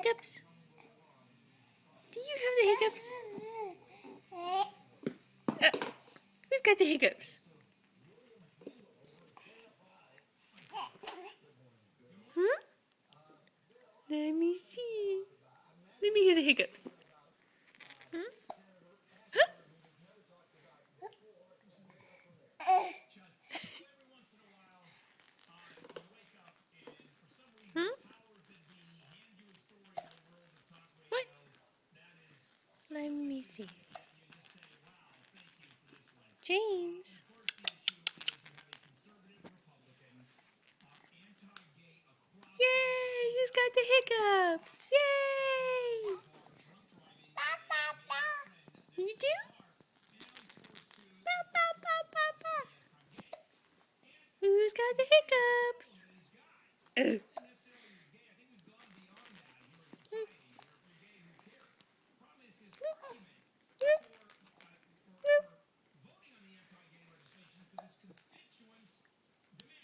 hiccups? Do you have the hiccups? Who's got the hiccups? Huh? Let me see. Let me hear the hiccups. Huh? Huh? Huh? What? Let me see. James. Yay! Who's got the hiccups? Yay! You do? Ba, ba, ba, ba, ba. Who's got the hiccups?